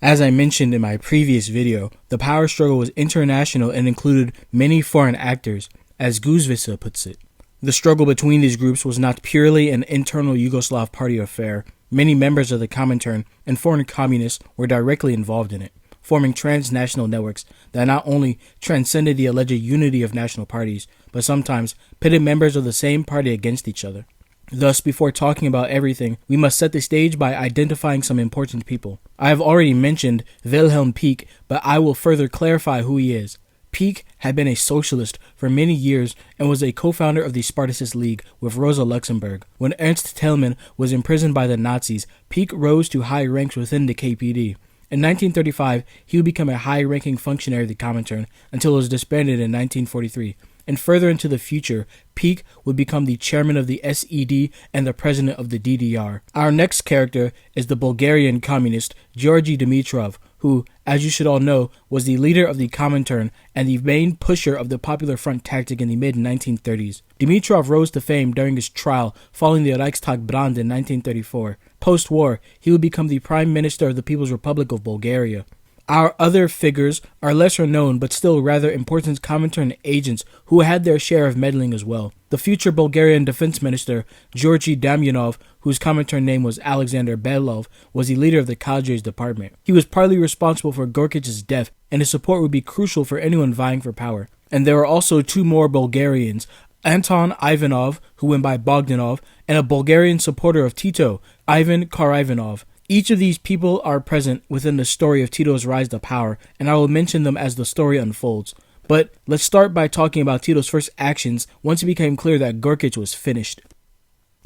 As I mentioned in my previous video, the power struggle was international and included many foreign actors, as Guzvica puts it. The struggle between these groups was not purely an internal Yugoslav party affair. Many members of the Comintern and foreign communists were directly involved in it, forming transnational networks that not only transcended the alleged unity of national parties, but sometimes pitted members of the same party against each other. Thus, before talking about everything, we must set the stage by identifying some important people. I have already mentioned Wilhelm Pieck, but I will further clarify who he is. Pieck had been a socialist for many years and was a co-founder of the Spartacist League with Rosa Luxemburg. When Ernst Thälmann was imprisoned by the Nazis, Pieck rose to high ranks within the KPD. In 1935, he would become a high-ranking functionary of the Comintern until it was disbanded in 1943. And further into the future, Pieck would become the chairman of the SED and the president of the DDR. Our next character is the Bulgarian communist Georgy Dimitrov, who, as you should all know, was the leader of the Comintern and the main pusher of the Popular Front tactic in the mid-1930s. Dimitrov rose to fame during his trial following the Reichstag brand in 1934. Post-war, he would become the Prime Minister of the People's Republic of Bulgaria. Our other figures are lesser known but still rather important Comintern agents who had their share of meddling as well. The future Bulgarian defense minister, Georgy Damjanov, whose Comintern name was Alexander Belov, was the leader of the cadres department. He was partly responsible for Gorkich's death, and his support would be crucial for anyone vying for power. And there were also two more Bulgarians, Anton Ivanov, who went by Bogdanov, and a Bulgarian supporter of Tito, Ivan Karivanov. Each of these people are present within the story of Tito's rise to power, and I will mention them as the story unfolds. But let's start by talking about Tito's first actions once it became clear that Gorkich was finished.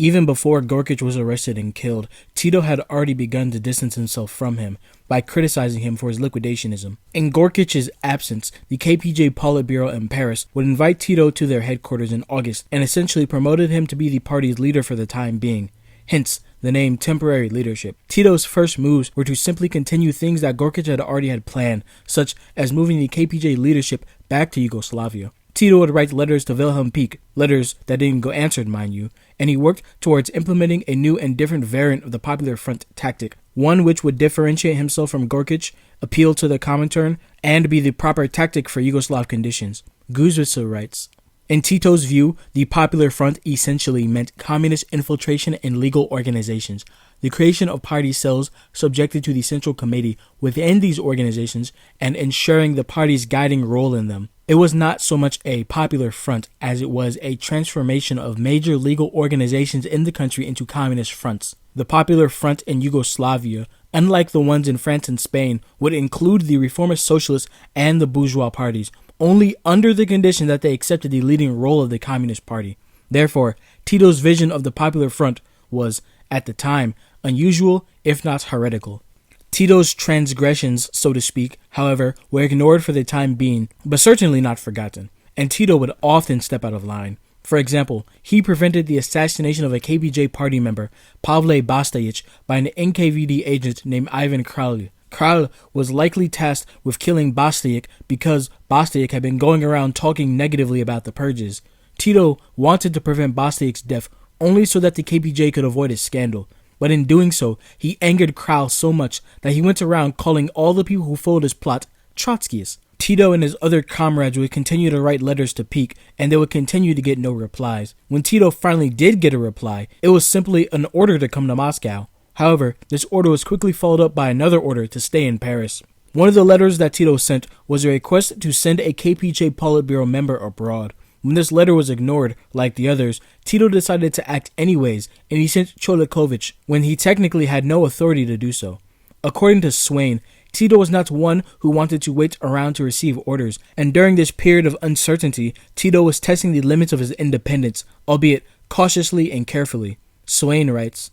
Even before Gorkich was arrested and killed, Tito had already begun to distance himself from him by criticizing him for his liquidationism. In Gorkich's absence, the KPJ Politburo in Paris would invite Tito to their headquarters in August and essentially promoted him to be the party's leader for the time being. Hence, the name temporary leadership. Tito's first moves were to simply continue things that Gorkich had already had planned, such as moving the KPJ leadership back to Yugoslavia. Tito would write letters to Wilhelm Pieck, letters that didn't go answered, mind you, and he worked towards implementing a new and different variant of the Popular Front tactic, one which would differentiate himself from Gorkich, appeal to the Comintern, and be the proper tactic for Yugoslav conditions. Guzvica writes, in Tito's view, the Popular Front essentially meant communist infiltration in legal organizations, the creation of party cells subjected to the Central Committee within these organizations, and ensuring the party's guiding role in them. It was not so much a Popular Front as it was a transformation of major legal organizations in the country into communist fronts. The Popular Front in Yugoslavia, unlike the ones in France and Spain, would include the reformist socialists and the bourgeois parties, only under the condition that they accepted the leading role of the Communist Party. Therefore, Tito's vision of the Popular Front was, at the time, unusual, if not heretical. Tito's transgressions, so to speak, however, were ignored for the time being, but certainly not forgotten, and Tito would often step out of line. For example, he prevented the assassination of a KPJ party member, Pavle Bastajic, by an NKVD agent named Ivan Kralj. Kralj was likely tasked with killing Bastajic because Bastajic had been going around talking negatively about the purges. Tito wanted to prevent Bastajic's death only so that the KPJ could avoid a scandal, but in doing so, he angered Kralj so much that he went around calling all the people who followed his plot Trotskyists. Tito and his other comrades would continue to write letters to Pieck, and they would continue to get no replies. When Tito finally did get a reply, it was simply an order to come to Moscow. However, this order was quickly followed up by another order to stay in Paris. One of the letters that Tito sent was a request to send a KPJ Politburo member abroad. When this letter was ignored, like the others, Tito decided to act anyways, and he sent Cholikovich when he technically had no authority to do so. According to Swain, Tito was not one who wanted to wait around to receive orders, and during this period of uncertainty, Tito was testing the limits of his independence, albeit cautiously and carefully. Swain writes,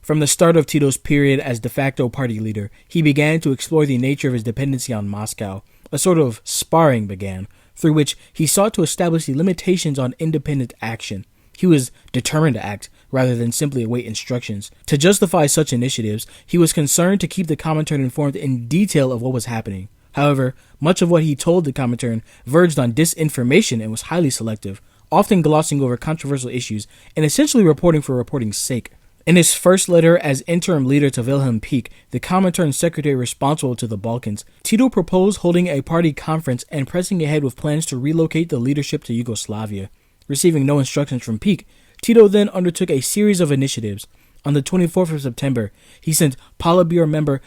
from the start of Tito's period as de facto party leader, he began to explore the nature of his dependency on Moscow. A sort of sparring began, through which he sought to establish the limitations on independent action. He was determined to act, rather than simply await instructions. To justify such initiatives, he was concerned to keep the Comintern informed in detail of what was happening. However, much of what he told the Comintern verged on disinformation and was highly selective, often glossing over controversial issues and essentially reporting for reporting's sake. In his first letter as interim leader to Wilhelm Pieck, the Comintern secretary responsible to the Balkans, Tito proposed holding a party conference and pressing ahead with plans to relocate the leadership to Yugoslavia. Receiving no instructions from Pieck, Tito then undertook a series of initiatives. On the 24th of September, he sent Politburo member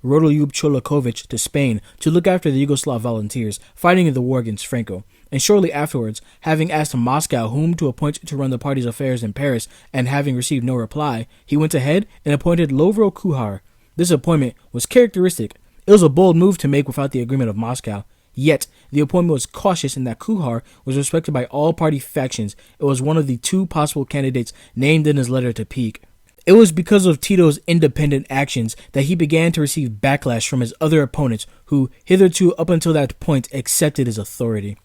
Rodoljub Čolaković to Spain to look after the Yugoslav volunteers fighting in the war against Franco. And shortly afterwards, having asked Moscow whom to appoint to run the party's affairs in Paris and having received no reply, he went ahead and appointed Lovro Kuhar. This appointment was characteristic. It was a bold move to make without the agreement of Moscow. Yet, the appointment was cautious in that Kuhar was respected by all party factions. It was one of the two possible candidates named in his letter to Pieck. It was because of Tito's independent actions that he began to receive backlash from his other opponents who, hitherto up until that point, accepted his authority.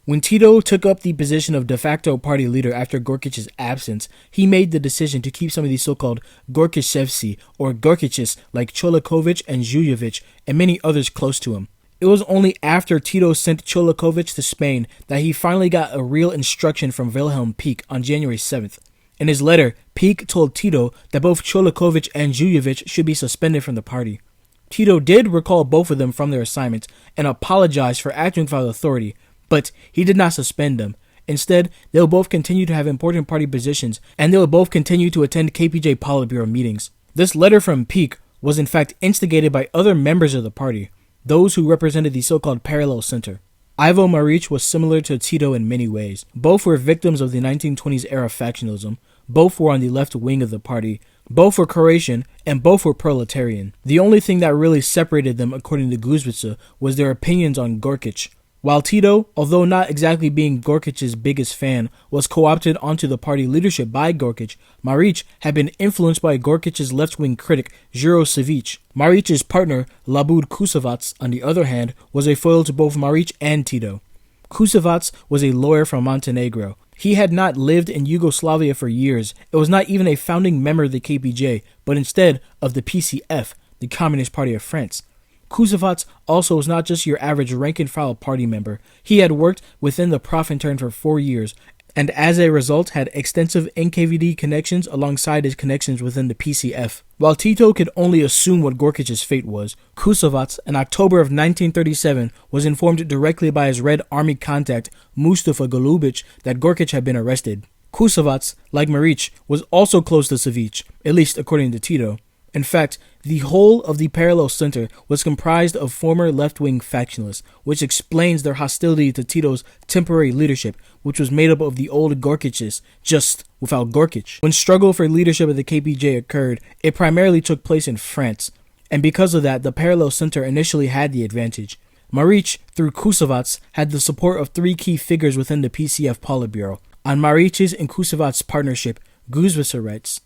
When Tito took up the position of de facto party leader after Gorkić's absence, he made the decision to keep some of these so-called Gorkićevci or Gorkićists like Čolaković and Žuljević and many others close to him. It was only after Tito sent Čolaković to Spain that he finally got a real instruction from Wilhelm Pieck on January 7th. In his letter, Pieck told Tito that both Čolaković and Žuljević should be suspended from the party. Tito did recall both of them from their assignments and apologized for acting without authority, but he did not suspend them. Instead, they will both continue to have important party positions, and they will both continue to attend KPJ Politburo meetings. This letter from Pieck was in fact instigated by other members of the party, those who represented the so-called parallel center. Ivo Marić was similar to Tito in many ways. Both were victims of the 1920s era factionalism, both were on the left wing of the party, both were Croatian, and both were proletarian. The only thing that really separated them, according to Guzvica, was their opinions on Gorkić. While Tito, although not exactly being Gorkić's biggest fan, was co-opted onto the party leadership by Gorkić, Marić had been influenced by Gorkić's left-wing critic Juro Savić. Marić's partner, Labud Kusevac, on the other hand, was a foil to both Marić and Tito. Kusevac was a lawyer from Montenegro. He had not lived in Yugoslavia for years. It was not even a founding member of the KPJ, but instead of the PCF, the Communist Party of France. Kusevac also was not just your average rank-and-file party member. He had worked within the Profintern for 4 years, and as a result had extensive NKVD connections alongside his connections within the PCF. While Tito could only assume what Gorkić's fate was, Kusevac, in October of 1937, was informed directly by his Red Army contact, Mustafa Golubić, that Gorkić had been arrested. Kusevac, like Marić, was also close to Savić, at least according to Tito. In fact, the whole of the parallel center was comprised of former left-wing factionalists, which explains their hostility to Tito's temporary leadership, which was made up of the old Gorkićists, just without Gorkić. When struggle for leadership of the KPJ occurred, it primarily took place in France, and because of that, the parallel center initially had the advantage. Marić, through Kusevac, had the support of 3 key figures within the PCF Politburo. On Marić's and Kusevac's partnership, Guzvica writes,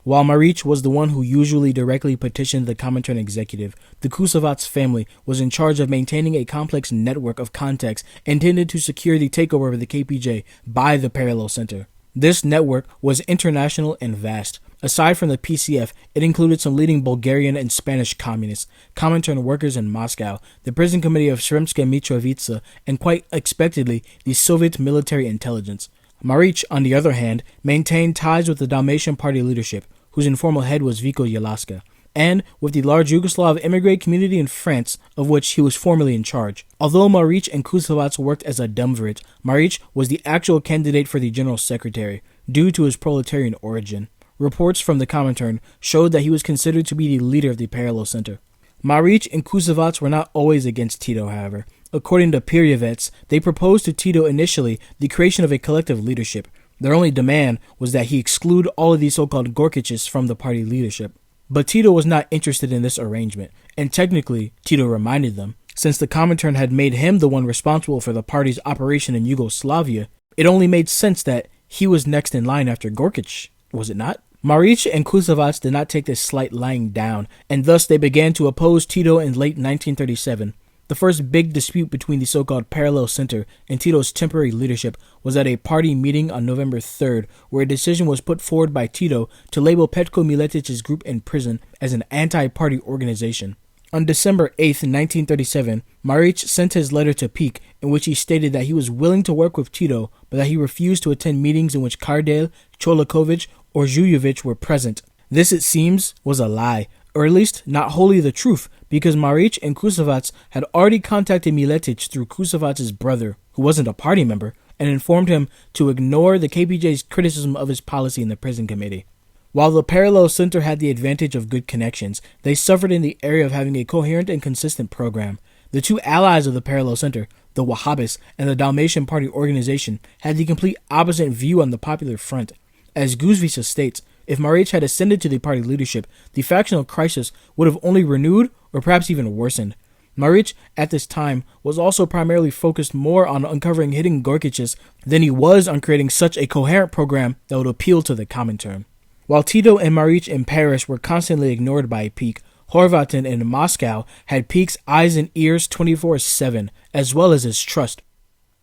while Marić was the one who usually directly petitioned the Comintern executive, the Kusevac family was in charge of maintaining a complex network of contacts intended to secure the takeover of the KPJ by the Parallel Center. This network was international and vast. Aside from the PCF, it included some leading Bulgarian and Spanish communists, Comintern workers in Moscow, the prison committee of Sremska Mitrovica, and quite expectedly, the Soviet military intelligence. Marić, on the other hand, maintained ties with the Dalmatian party leadership, whose informal head was Vico Jelaska, and with the large Yugoslav immigrant community in France, of which he was formerly in charge. Although Marić and Kusevac worked as a dumvirate, Marić was the actual candidate for the general secretary, due to his proletarian origin. Reports from the Comintern showed that he was considered to be the leader of the Parallel Center. Marić and Kusevac were not always against Tito, however. According to Pirjevec, they proposed to Tito initially the creation of a collective leadership. Their only demand was that he exclude all of these so-called Gorkićists from the party leadership. But Tito was not interested in this arrangement, and technically, Tito reminded them, since the Comintern had made him the one responsible for the party's operation in Yugoslavia, it only made sense that he was next in line after Gorkić, was it not? Marić and Kusevac did not take this slight lying down, and thus they began to oppose Tito in late 1937. The first big dispute between the so-called Parallel Center and Tito's temporary leadership was at a party meeting on November 3rd, where a decision was put forward by Tito to label Petko Miletic's group in prison as an anti-party organization. On December 8, 1937, Marić sent his letter to Peak, in which he stated that he was willing to work with Tito, but that he refused to attend meetings in which Kardelj, Čolaković, or Žujović were present. This, it seems, was a lie, or at least not wholly the truth, because Marić and Kusovac had already contacted Miletic through Kusovac's brother, who wasn't a party member, and informed him to ignore the KPJ's criticism of his policy in the prison committee. While the Parallel Center had the advantage of good connections, they suffered in the area of having a coherent and consistent program. The two allies of the Parallel Center, the Wahhabists and the Dalmatian Party organization, had the complete opposite view on the Popular Front. As Guzvica states, if Marić had ascended to the party leadership, the factional crisis would have only renewed or perhaps even worsened. Marić, at this time, was also primarily focused more on uncovering hidden Gorkiches than he was on creating such a coherent program that would appeal to the Comintern. While Tito and Marić in Paris were constantly ignored by Peak, Horvatin in Moscow had Peak's eyes and ears 24/7, as well as his trust.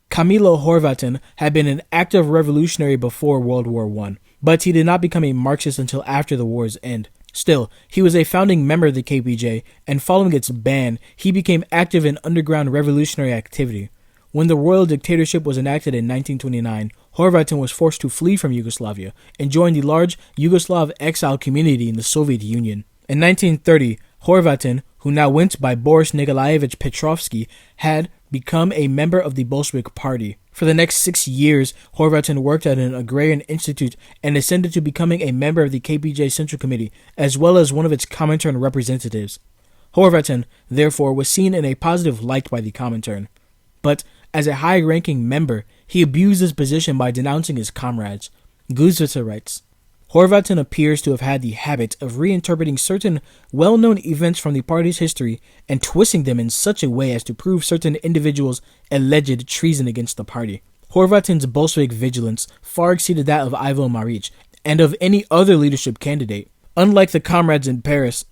Camilo Horvatin had been an active revolutionary before World War I, but he did not become a Marxist until after the war's end. Still, he was a founding member of the KPJ, and following its ban, he became active in underground revolutionary activity. When the royal dictatorship was enacted in 1929, Horvatin was forced to flee from Yugoslavia and join the large Yugoslav exile community in the Soviet Union. In 1930, Horvatin, who now went by Boris Nikolaevich Petrovsky, had become a member of the Bolshevik Party. For the next 6 years, Horvatin worked at an agrarian institute and ascended to becoming a member of the KPJ Central Committee, as well as one of its Comintern representatives. Horvatin, therefore, was seen in a positive light by the Comintern. But, as a high-ranking member, he abused his position by denouncing his comrades. Guzvica writes, Horvatin appears to have had the habit of reinterpreting certain well-known events from the party's history and twisting them in such a way as to prove certain individuals' alleged treason against the party. Horvatin's Bolshevik vigilance far exceeded that of Ivo Marić and of any other leadership candidate. Unlike the comrades in Paris,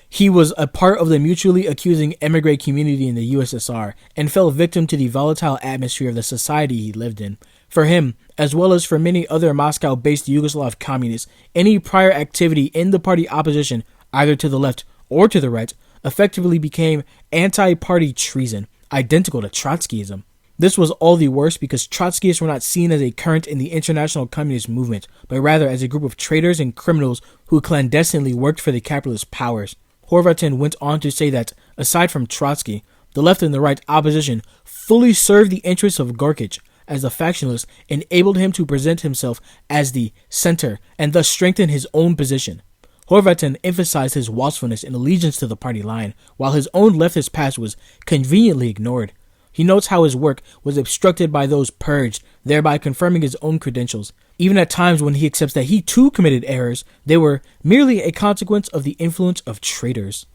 he was a part of the mutually accusing emigre community in the USSR and fell victim to the volatile atmosphere of the society he lived in. For him, as well as for many other Moscow-based Yugoslav communists, any prior activity in the party opposition, either to the left or to the right, effectively became anti-party treason, identical to Trotskyism. This was all the worse because Trotskyists were not seen as a current in the international communist movement, but rather as a group of traitors and criminals who clandestinely worked for the capitalist powers. Horvatin went on to say that, aside from Trotsky, the left and the right opposition fully served the interests of Gorkic, as the factionalist enabled him to present himself as the center and thus strengthen his own position. Horvatin emphasized his watchfulness and allegiance to the party line, while his own leftist past was conveniently ignored. He notes how his work was obstructed by those purged, thereby confirming his own credentials. Even at times when he accepts that he too committed errors, they were merely a consequence of the influence of traitors.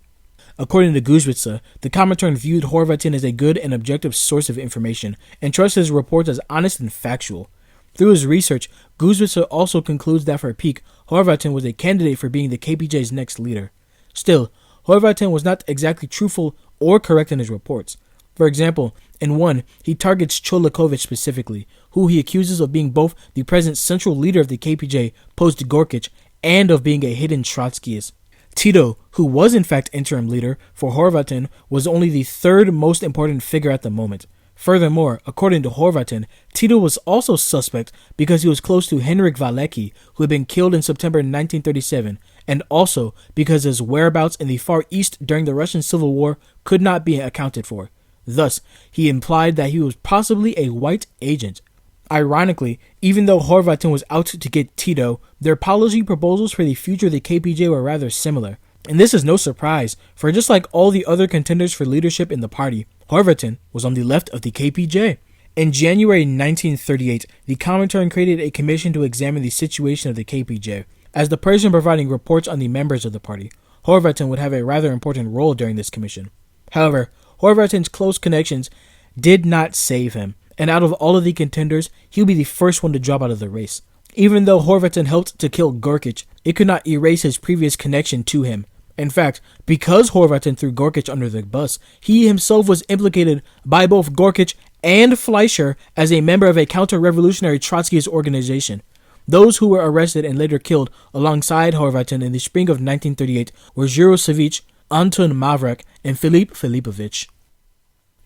According to Guzvica, the Comintern viewed Horvatin as a good and objective source of information and trusted his reports as honest and factual. Through his research, Guzvica also concludes that for Peak, Horvatin was a candidate for being the KPJ's next leader. Still, Horvatin was not exactly truthful or correct in his reports. For example, in one, he targets Čolaković specifically, who he accuses of being both the present central leader of the KPJ post-Gorkic and of being a hidden Trotskyist. Tito, who was in fact interim leader for Horvatin, was only the third most important figure at the moment. Furthermore, according to Horvatin, Tito was also suspect because he was close to Henryk Valecki, who had been killed in September 1937, and also because his whereabouts in the Far East during the Russian Civil War could not be accounted for. Thus, he implied that he was possibly a white agent. Ironically, even though Horvatin was out to get Tito, their policy proposals for the future of the KPJ were rather similar. And this is no surprise, for just like all the other contenders for leadership in the party, Horvatin was on the left of the KPJ. In January 1938, the Comintern created a commission to examine the situation of the KPJ. As the person providing reports on the members of the party, Horvatin would have a rather important role during this commission. However, Horvatin's close connections did not save him, and out of all of the contenders, he would be the first one to drop out of the race. Even though Horvatin helped to kill Gorkic, it could not erase his previous connection to him. In fact, because Horvatin threw Gorkic under the bus, he himself was implicated by both Gorkic and Fleischer as a member of a counter-revolutionary Trotskyist organization. Those who were arrested and later killed alongside Horvatin in the spring of 1938 were Jurosevic, Anton Mavrak, and Filip Filipovic.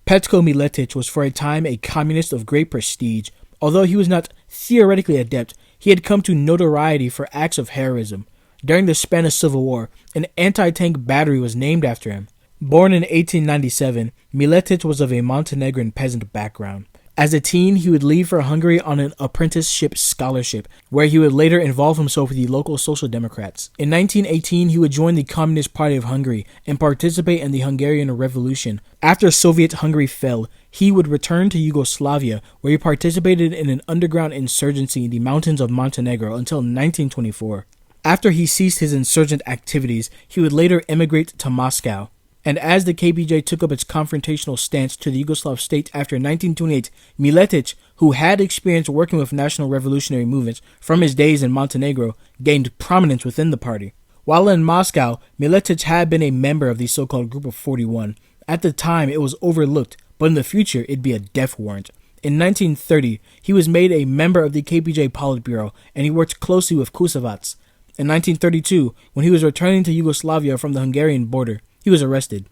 Petko Miletic was for a time a communist of great prestige. Although he was not theoretically adept, he had come to notoriety for acts of heroism. During the Spanish Civil War, an anti-tank battery was named after him. Born in 1897, Miletic was of a Montenegrin peasant background. As a teen, he would leave for Hungary on an apprenticeship scholarship, where he would later involve himself with the local Social Democrats. In 1918, he would join the Communist Party of Hungary and participate in the Hungarian Revolution. After Soviet Hungary fell, he would return to Yugoslavia, where he participated in an underground insurgency in the mountains of Montenegro until 1924. After he ceased his insurgent activities, he would later emigrate to Moscow. And as the KPJ took up its confrontational stance to the Yugoslav state after 1928, Miletic, who had experience working with national revolutionary movements from his days in Montenegro, gained prominence within the party. While in Moscow, Miletic had been a member of the so-called Group of 41. At the time, it was overlooked, but in the future, it'd be a death warrant. In 1930, he was made a member of the KPJ Politburo, and he worked closely with Kusevac. In 1932, when he was returning to Yugoslavia from the Hungarian border, he was arrested.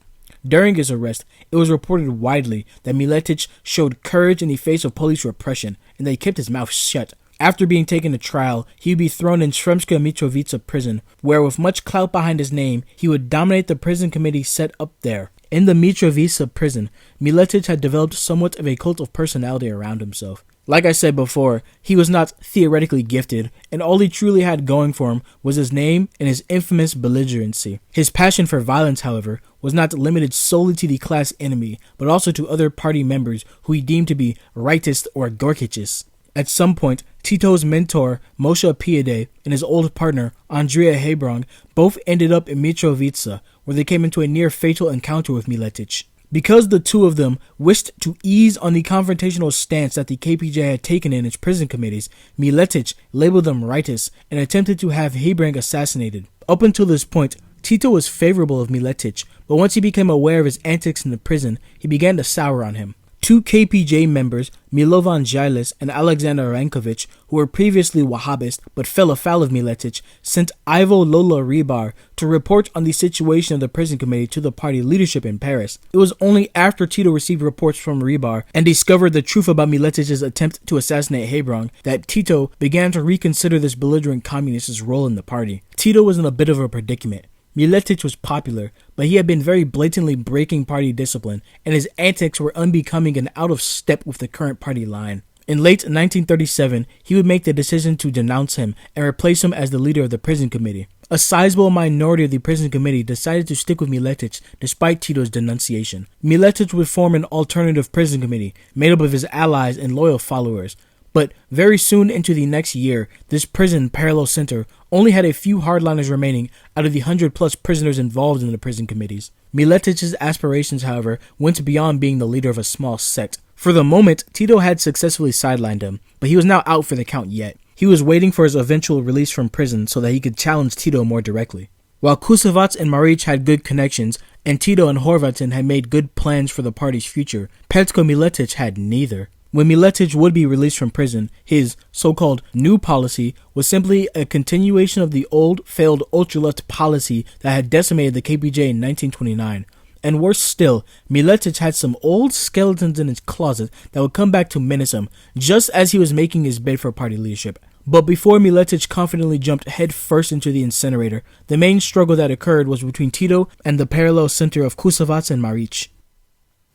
During his arrest, it was reported widely that Miletic showed courage in the face of police repression, and that he kept his mouth shut. After being taken to trial, he would be thrown in Sremska Mitrovica prison, where with much clout behind his name, he would dominate the prison committee set up there. In the Mitrovica prison, Miletic had developed somewhat of a cult of personality around himself. Like I said before, he was not theoretically gifted, and all he truly had going for him was his name and his infamous belligerency. His passion for violence, however, was not limited solely to the class enemy, but also to other party members who he deemed to be rightists or Gorkiches. At some point, Tito's mentor, Moshe Piede, and his old partner, Andrea Hebrang, both ended up in Mitrovica, where they came into a near-fatal encounter with Miletic. Because the two of them wished to ease on the confrontational stance that the KPJ had taken in its prison committees, Miletic labeled them rightists and attempted to have Hebrang assassinated. Up until this point, Tito was favorable of Miletic, but once he became aware of his antics in the prison, he began to sour on him. Two KPJ members, Milovan Giles and Alexander Rankovic, who were previously Wahhabists but fell afoul of Miletic, sent Ivo Lola Ribar to report on the situation of the prison committee to the party leadership in Paris. It was only after Tito received reports from Ribar and discovered the truth about Miletic's attempt to assassinate Hebrang that Tito began to reconsider this belligerent communist's role in the party. Tito was in a bit of a predicament. Miletic was popular, but he had been very blatantly breaking party discipline, and his antics were unbecoming and out of step with the current party line. In late 1937, he would make the decision to denounce him and replace him as the leader of the prison committee. A sizable minority of the prison committee decided to stick with Miletic despite Tito's denunciation. Miletic would form an alternative prison committee made up of his allies and loyal followers. But very soon into the next year, this prison parallel center only had a few hardliners remaining out of the 100-plus prisoners involved in the prison committees. Miletic's aspirations, however, went beyond being the leader of a small sect. For the moment, Tito had successfully sidelined him, but he was not out for the count yet. He was waiting for his eventual release from prison so that he could challenge Tito more directly. While Kusevac and Maric had good connections, and Tito and Horvatin had made good plans for the party's future, Petko Miletic had neither. When Miletic would be released from prison, his so-called new policy was simply a continuation of the old, failed ultra-left policy that had decimated the KPJ in 1929. And worse still, Miletic had some old skeletons in his closet that would come back to menace him, just as he was making his bid for party leadership. But before Miletic confidently jumped headfirst into the incinerator, the main struggle that occurred was between Tito and the parallel center of Kusevac and Maric.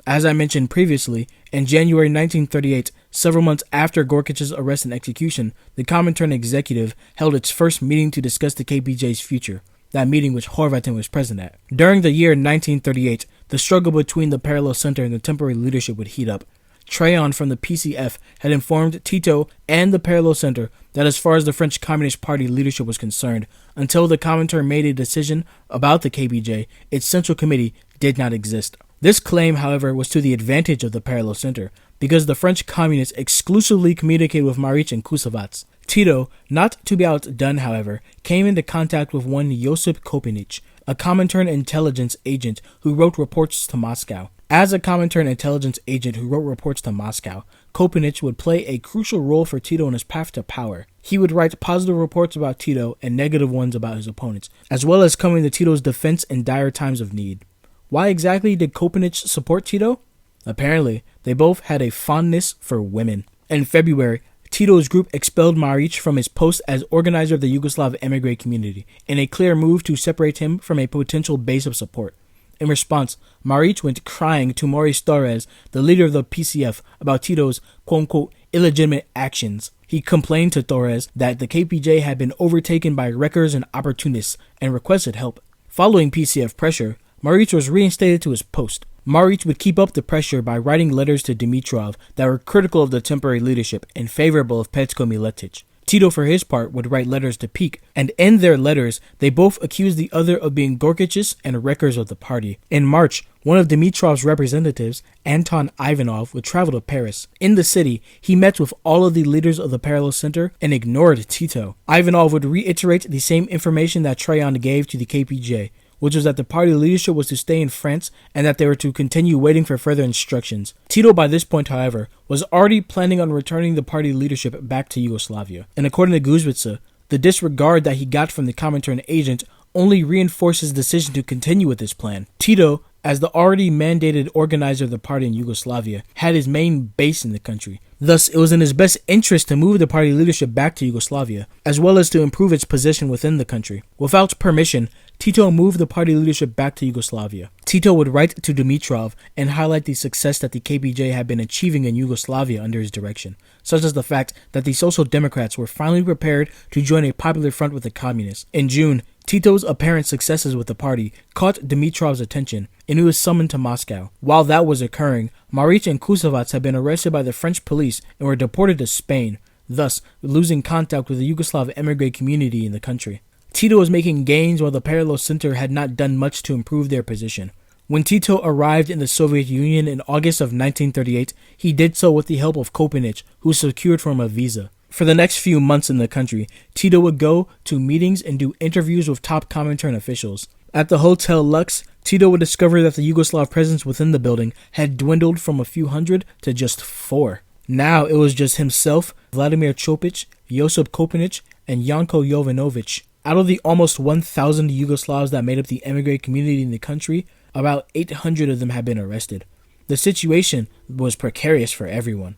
As I mentioned previously, in January 1938, several months after Gorkich's arrest and execution, the Comintern executive held its first meeting to discuss the KPJ's future, that meeting which Horvatin was present at. During the year 1938, the struggle between the Parallel Center and the temporary leadership would heat up. Trayon from the PCF had informed Tito and the Parallel Center that as far as the French Communist Party leadership was concerned, until the Comintern made a decision about the KPJ, its central committee did not exist. This claim, however, was to the advantage of the Parallel Center, because the French Communists exclusively communicated with Maric and Kusevac. Tito, not to be outdone, however, came into contact with one Josip Kopinic, a Comintern intelligence agent who wrote reports to Moscow. As a Comintern intelligence agent who wrote reports to Moscow, Kopenic would play a crucial role for Tito in his path to power. He would write positive reports about Tito and negative ones about his opponents, as well as coming to Tito's defense in dire times of need. Why exactly did Kopenic support Tito? Apparently, they both had a fondness for women. In February, Tito's group expelled Maric from his post as organizer of the Yugoslav emigre community, in a clear move to separate him from a potential base of support. In response, Maric went crying to Maurice Torres, the leader of the PCF, about Tito's quote-unquote illegitimate actions. He complained to Torres that the KPJ had been overtaken by wreckers and opportunists and requested help. Following PCF pressure, Maric was reinstated to his post. Maric would keep up the pressure by writing letters to Dimitrov that were critical of the temporary leadership and favorable of Petko Miletic. Tito, for his part, would write letters to Peak, and in their letters, they both accused the other of being Gorkiches and wreckers of the party. In March, one of Dimitrov's representatives, Anton Ivanov, would travel to Paris. In the city, he met with all of the leaders of the Parallel Center and ignored Tito. Ivanov would reiterate the same information that Trajan gave to the KPJ, which was that the party leadership was to stay in France and that they were to continue waiting for further instructions. Tito, by this point, however, was already planning on returning the party leadership back to Yugoslavia. And according to Guzvica, the disregard that he got from the Comintern agent only reinforced his decision to continue with this plan. Tito, as the already mandated organizer of the party in Yugoslavia, had his main base in the country. Thus, it was in his best interest to move the party leadership back to Yugoslavia, as well as to improve its position within the country. Without permission, Tito moved the party leadership back to Yugoslavia. Tito would write to Dimitrov and highlight the success that the KPJ had been achieving in Yugoslavia under his direction, such as the fact that the Social Democrats were finally prepared to join a popular front with the communists. In June, Tito's apparent successes with the party caught Dimitrov's attention, and he was summoned to Moscow. While that was occurring, Maric and Kusovac had been arrested by the French police and were deported to Spain, thus losing contact with the Yugoslav emigre community in the country. Tito was making gains while the Parallel Center had not done much to improve their position. When Tito arrived in the Soviet Union in August of 1938, he did so with the help of Kopenic, who secured for him a visa. For the next few months in the country, Tito would go to meetings and do interviews with top Comintern officials. At the Hotel Lux, Tito would discover that the Yugoslav presence within the building had dwindled from a few hundred to just 4. Now it was just himself, Vladimir Chopic, Josip Kopenic, and Janko Jovanovic. Out of the almost 1,000 Yugoslavs that made up the emigre community in the country, about 800 of them had been arrested. The situation was precarious for everyone.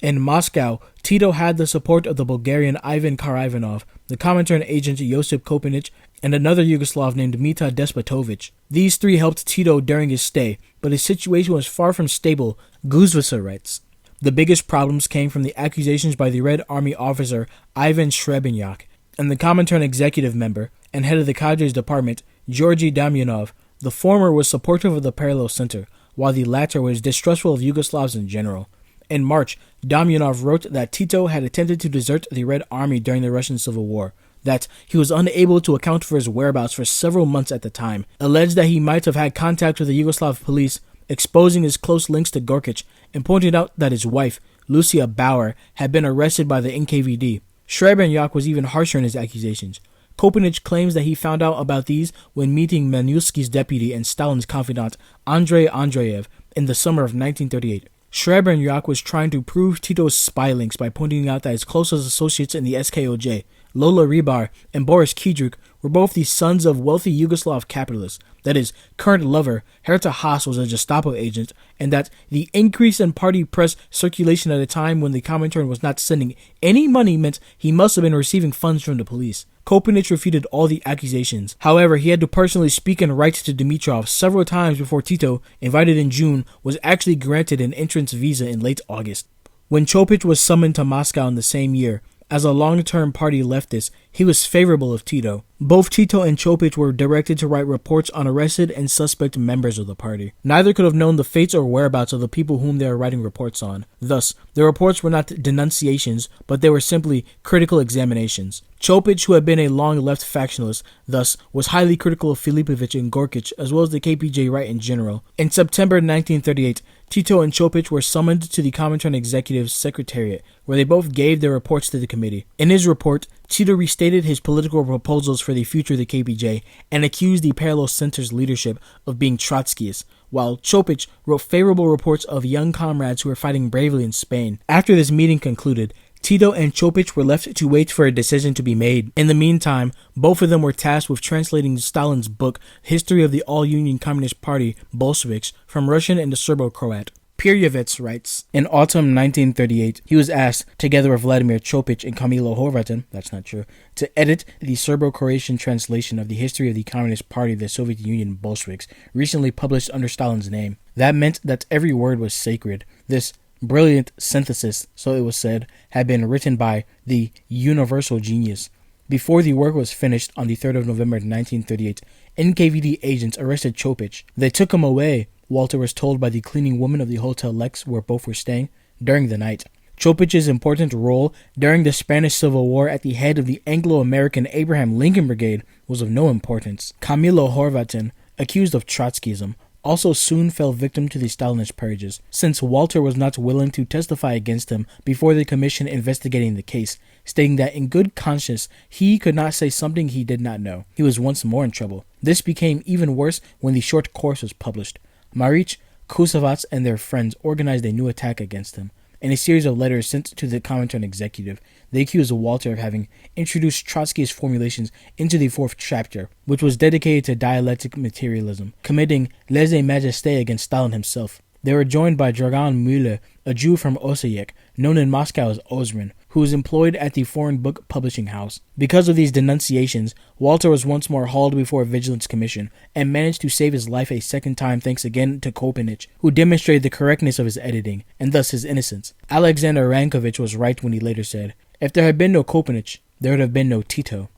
In Moscow, Tito had the support of the Bulgarian Ivan Karivanov, the Comintern agent Josip Kopenic, and another Yugoslav named Mita Despotovic. These three helped Tito during his stay, but his situation was far from stable, Guzvica writes. The biggest problems came from the accusations by the Red Army officer Ivan Srebrenyak and the Comintern executive member and head of the cadres department, Georgy Damyanov. The former was supportive of the Parallel Center, while the latter was distrustful of Yugoslavs in general. In March, Damyanov wrote that Tito had attempted to desert the Red Army during the Russian Civil War, that he was unable to account for his whereabouts for several months at the time, alleged that he might have had contact with the Yugoslav police, exposing his close links to Gorkic, and pointed out that his wife, Lucia Bauer, had been arrested by the NKVD. Srebrenyak was even harsher in his accusations. Kopenic claims that he found out about these when meeting Manusky's deputy and Stalin's confidant, Andrei Andreev, in the summer of 1938. Srebrenyak was trying to prove Tito's spy links by pointing out that his closest associates in the SKOJ, Lola Ribar and Boris Kidruk, were both the sons of wealthy Yugoslav capitalists, that his current lover, Herta Haas, was a Gestapo agent, and that the increase in party press circulation at a time when the Comintern was not sending any money meant he must have been receiving funds from the police. Kopenic refuted all the accusations. However, he had to personally speak and write to Dimitrov several times before Tito, invited in June, was actually granted an entrance visa in late August. When Chopic was summoned to Moscow in the same year, as a long-term party leftist, he was favorable of Tito. Both Tito and Chopic were directed to write reports on arrested and suspect members of the party. Neither could have known the fates or whereabouts of the people whom they were writing reports on. Thus, the reports were not denunciations, but they were simply critical examinations. Chopic, who had been a long left factionalist, thus was highly critical of Filipovic and Gorkic, as well as the KPJ right in general. In September 1938, Tito and Chopic were summoned to the Comintern Executive's Secretariat, where they both gave their reports to the committee. In his report, Tito restated his political proposals for the future of the KPJ and accused the Parallel Center's leadership of being Trotskyists, while Chopic wrote favorable reports of young comrades who were fighting bravely in Spain. After this meeting concluded, Tito and Chopic were left to wait for a decision to be made. In the meantime, both of them were tasked with translating Stalin's book, History of the All-Union Communist Party, Bolsheviks, from Russian into Serbo-Croat. Pirjevec writes, in autumn 1938, he was asked, together with Vladimir Chopic and Kamilo Horvatin, that's not true, to edit the Serbo-Croatian translation of the History of the Communist Party of the Soviet Union Bolsheviks, recently published under Stalin's name. That meant that every word was sacred. This brilliant synthesis, so it was said, had been written by the universal genius. Before the work was finished on the 3rd of November 1938, NKVD agents arrested Chopic. They took him away, Walter was told by the cleaning woman of the Hotel Lex where both were staying, during the night. Chopic's important role during the Spanish Civil War at the head of the Anglo-American Abraham Lincoln Brigade was of no importance. Kamilo Horvatin, accused of Trotskyism, also soon fell victim to the Stalinist purges, since Walter was not willing to testify against him before the commission investigating the case, stating that in good conscience he could not say something he did not know. He was once more in trouble. This became even worse when the short course was published. Maric, Kusavat, and their friends organized a new attack against him. In a series of letters sent to the Comintern executive, they accused Walter of having introduced Trotskyist formulations into the 4th chapter, which was dedicated to dialectic materialism, committing lèse-majesté against Stalin himself. They were joined by Dragan Müller, a Jew from Osijek, known in Moscow as Ozrin, who was employed at the Foreign Book Publishing House. Because of these denunciations, Walter was once more hauled before a vigilance commission, and managed to save his life a second time thanks again to Kopenic, who demonstrated the correctness of his editing, and thus his innocence. Alexander Rankovich was right when he later said, "If there had been no Kopenic, there would have been no Tito."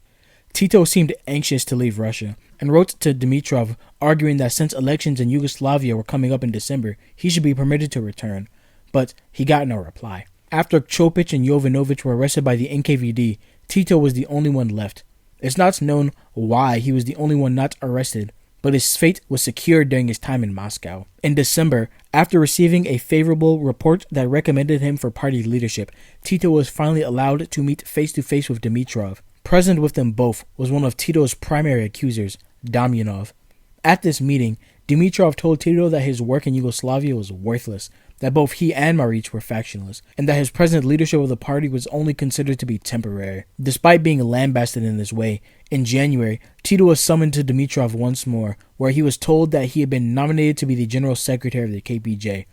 Tito seemed anxious to leave Russia, and wrote to Dimitrov arguing that since elections in Yugoslavia were coming up in December, he should be permitted to return. But he got no reply. After Chopic and Jovanovic were arrested by the NKVD, Tito was the only one left. It's not known why he was the only one not arrested, but his fate was secured during his time in Moscow. In December, after receiving a favorable report that recommended him for party leadership, Tito was finally allowed to meet face-to-face with Dimitrov. Present with them both was one of Tito's primary accusers, Damjanov. At this meeting, Dimitrov told Tito that his work in Yugoslavia was worthless, that both he and Maric were factionless, and that his present leadership of the party was only considered to be temporary. Despite being lambasted in this way, in January, Tito was summoned to Dimitrov once more, where he was told that he had been nominated to be the general secretary of the KPJ.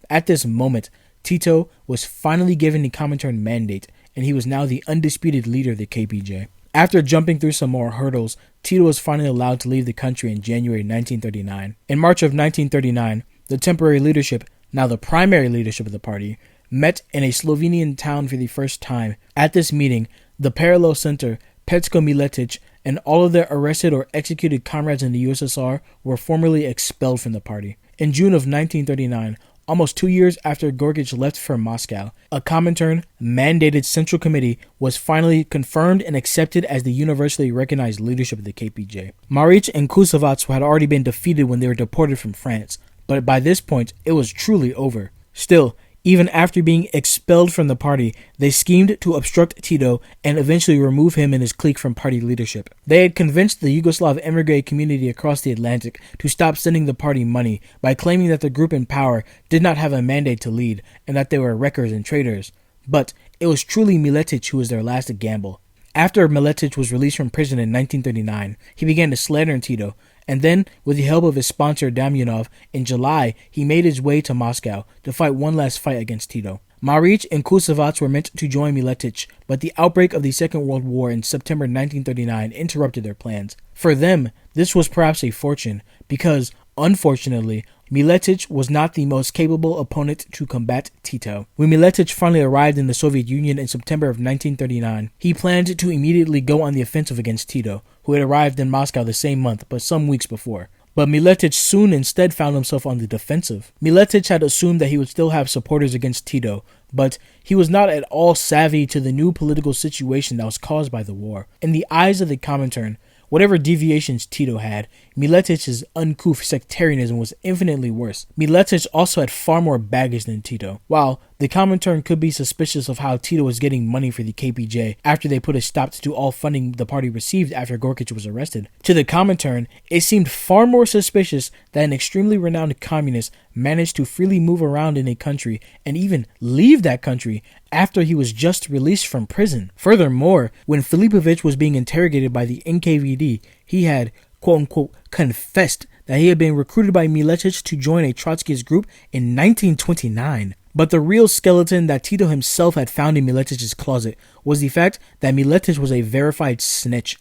At this moment, Tito was finally given the Comintern mandate, and he was now the undisputed leader of the KPJ. After jumping through some more hurdles, Tito was finally allowed to leave the country in January 1939. In March of 1939, the temporary leadership, now the primary leadership of the party, met in a Slovenian town for the first time. At this meeting, the parallel center, Petko Miletic, and all of their arrested or executed comrades in the USSR were formally expelled from the party. In June of 1939, almost 2 years after Gorgic left for Moscow, a Comintern-mandated Central Committee was finally confirmed and accepted as the universally recognized leadership of the KPJ. Maric and Kusavat had already been defeated when they were deported from France, but by this point, it was truly over. Still, even after being expelled from the party, they schemed to obstruct Tito and eventually remove him and his clique from party leadership. They had convinced the Yugoslav emigre community across the Atlantic to stop sending the party money by claiming that the group in power did not have a mandate to lead and that they were wreckers and traitors. But it was truly Miletic who was their last gamble. After Miletic was released from prison in 1939, he began to slander Tito, and then, with the help of his sponsor Damjanov, in July, he made his way to Moscow to fight one last fight against Tito. Maric and Kusavat were meant to join Miletic, but the outbreak of the Second World War in September 1939 interrupted their plans. For them, this was perhaps a fortune, because, unfortunately, Miletic was not the most capable opponent to combat Tito. When Miletic finally arrived in the Soviet Union in September of 1939, he planned to immediately go on the offensive against Tito, who had arrived in Moscow the same month but some weeks before. But Miletic soon instead found himself on the defensive. Miletic had assumed that he would still have supporters against Tito, but he was not at all savvy to the new political situation that was caused by the war. In the eyes of the Comintern, whatever deviations Tito had, Miletic's uncouth sectarianism was infinitely worse. Miletic also had far more baggage than Tito. While The Comintern could be suspicious of how Tito was getting money for the KPJ after they put a stop to all funding the party received after Gorkic was arrested. To the Comintern, it seemed far more suspicious that an extremely renowned communist managed to freely move around in a country and even leave that country after he was just released from prison. Furthermore, when Filipovic was being interrogated by the NKVD, he had, quote-unquote, confessed that he had been recruited by Miletić to join a Trotskyist group in 1929. But the real skeleton that Tito himself had found in Miletic's closet was the fact that Miletić was a verified snitch.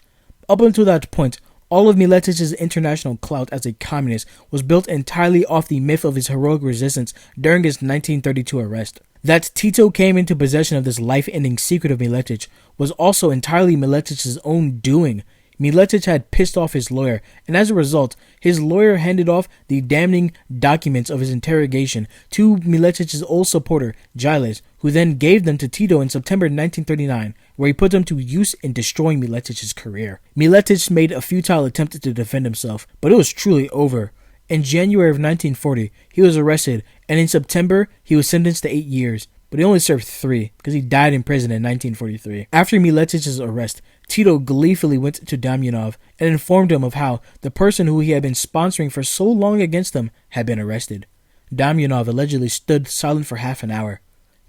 Up until that point, all of Miletic's international clout as a communist was built entirely off the myth of his heroic resistance during his 1932 arrest. That Tito came into possession of this life-ending secret of Miletić was also entirely Miletic's own doing. Miletić had pissed off his lawyer, and as a result, his lawyer handed off the damning documents of his interrogation to Miletic's old supporter, Giles, who then gave them to Tito in September 1939, where he put them to use in destroying Miletic's career. Miletić made a futile attempt to defend himself, but it was truly over. In January of 1940, he was arrested, and in September, he was sentenced to 8 years, but he only served 3 because he died in prison in 1943. After Miletic's arrest, Tito gleefully went to Damjanov and informed him of how the person who he had been sponsoring for so long against him had been arrested. Damjanov allegedly stood silent for half an hour.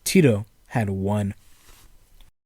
Tito had won.